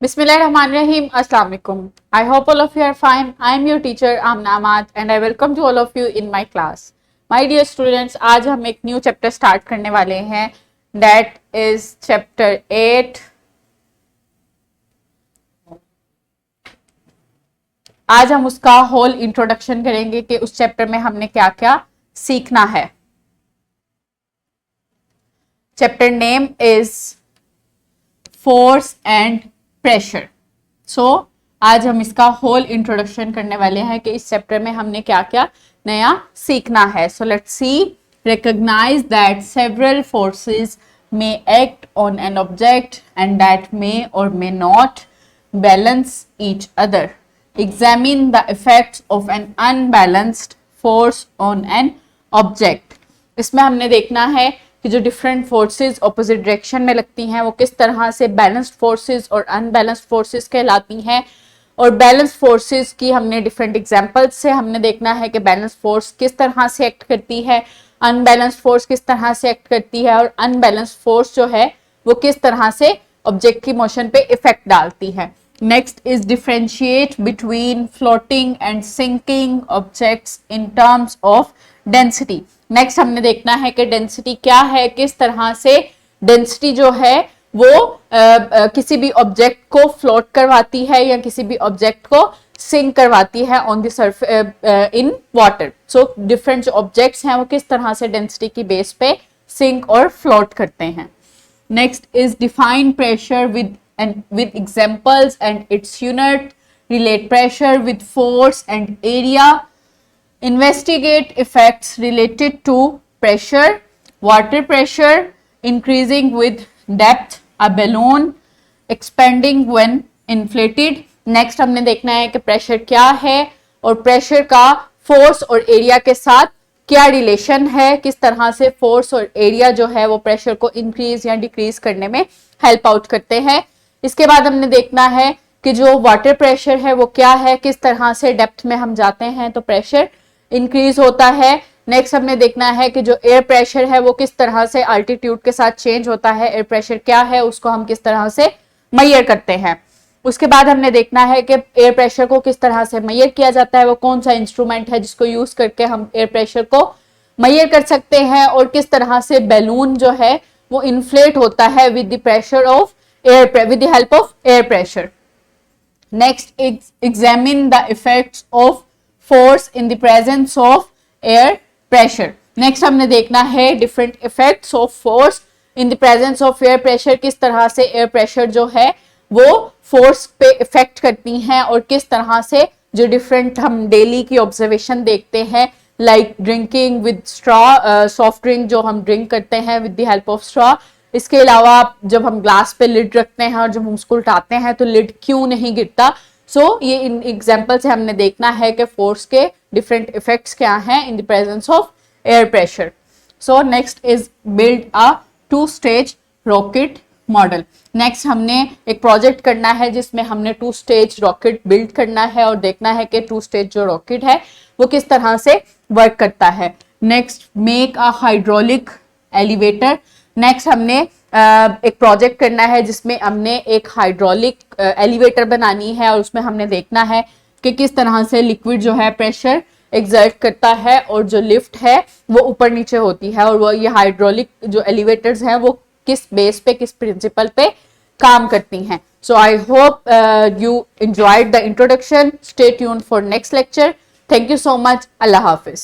Bismillahirrahmanirrahim. Assalamu alaikum. I hope all of you are fine. I am your teacher Amna Ahmad and I welcome to all of you in my class. My dear students, आज हम एक new chapter start करने वाले हैं. That is chapter 8. आज हम उसका whole introduction करेंगे कि उस चैप्टर में हमने क्या क्या सीखना है. Chapter name is force and pressure. So आज हम इसका होल इंट्रोडक्शन करने वाले हैं कि इस चैप्टर में हमने क्या क्या नया सीखना है. So let's see. Recognise that several forces may act on an object and that may or may not balance each other. Examine the effects of an unbalanced force on an object. इसमें हमने देखना है कि जो different forces opposite direction में लगती हैं वो किस तरह से बैलेंस्ड फोर्सेस और अनबैलेंस्ड फोर्सेस कहलाती हैं. और बैलेंस फोर्सेस की हमने डिफरेंट एग्जांपल्स से हमने देखना है कि बैलेंस फोर्स किस तरह से एक्ट करती है, अनबैलेंस्ड फोर्स किस तरह से एक्ट करती है और अनबैलेंस्ड फोर्स जो है वो किस तरह से ऑब्जेक्ट की मोशन पे इफेक्ट डालती है. Next is differentiate between floating and sinking objects in terms of density. Next हमने देखना है कि डेंसिटी क्या है, किस तरह से डेंसिटी जो है वो किसी भी ऑब्जेक्ट को फ्लोट करवाती है या किसी भी ऑब्जेक्ट को सिंक करवाती है on the surface in water. So different जो ऑब्जेक्ट्स हैं वो किस तरह से डेंसिटी की बेस पे सिंक और फ्लोट करते हैं. Next is define pressure with examples and its unit. Relate pressure with force and area. Investigate effects related to pressure. Water pressure increasing with depth. A balloon expanding when inflated. Next हमने देखना है कि pressure क्या है और pressure का force और area के साथ क्या रिलेशन है, किस तरह से फोर्स और एरिया जो है वो प्रेशर को इंक्रीज या डिक्रीज करने में हेल्प आउट करते हैं. इसके बाद हमने देखना है कि जो वाटर प्रेशर है वो क्या है, किस तरह से डेप्थ में हम जाते हैं तो प्रेशर इंक्रीज होता है. नेक्स्ट हमने देखना है कि जो एयर प्रेशर है वो किस तरह से अल्टीट्यूड के साथ चेंज होता है, एयर प्रेशर क्या है उसको हम किस तरह से मेजर करते हैं. उसके बाद हमने देखना है कि एयर प्रेशर को किस तरह से मेजर किया जाता है, वो कौन सा इंस्ट्रूमेंट है जिसको यूज करके हम एयर प्रेशर को मेजर कर सकते हैं और किस तरह से बैलून जो है वो इन्फ्लेट होता है with the pressure of with the help of air pressure. Next, examine the effects of force in the presence of air pressure. Next हमने देखना है different effects of force in the presence of air pressure. किस तरह से air pressure जो है वो force पे effect करती हैं और किस तरह से जो different हम daily की observation देखते हैं like drinking with straw, soft drink जो हम drink करते हैं with the help of straw. इसके अलावा जब हम ग्लास पे लिड रखते हैं और जब हम उसको उल्टाते हैं तो लिड क्यों नहीं गिरता. सो ये इन एग्जांपल से हमने देखना है कि फोर्स के डिफरेंट इफेक्ट्स क्या हैं in the presence of air pressure. So next is build a 2-stage rocket model. Next हमने एक प्रोजेक्ट करना है जिसमें हमने 2-stage रॉकेट बिल्ड करना है और देखना है कि 2-stage जो रॉकेट है वो किस तरह से वर्क करता है. Next make a hydraulic elevator. Next हमने एक प्रोजेक्ट करना है जिसमें हमने एक हाइड्रोलिक एलिवेटर बनानी है और उसमें हमने देखना है कि किस तरह से लिक्विड जो है प्रेशर एक्सर्ट करता है और जो लिफ्ट है वो ऊपर नीचे होती है और वो ये हाइड्रोलिक जो एलिवेटर्स हैं वो किस बेस पे किस प्रिंसिपल पे काम करती हैं. So I hope you enjoyed the introduction. Stay tuned for next lecture. Thank you so much. अल्लाह हाफिज.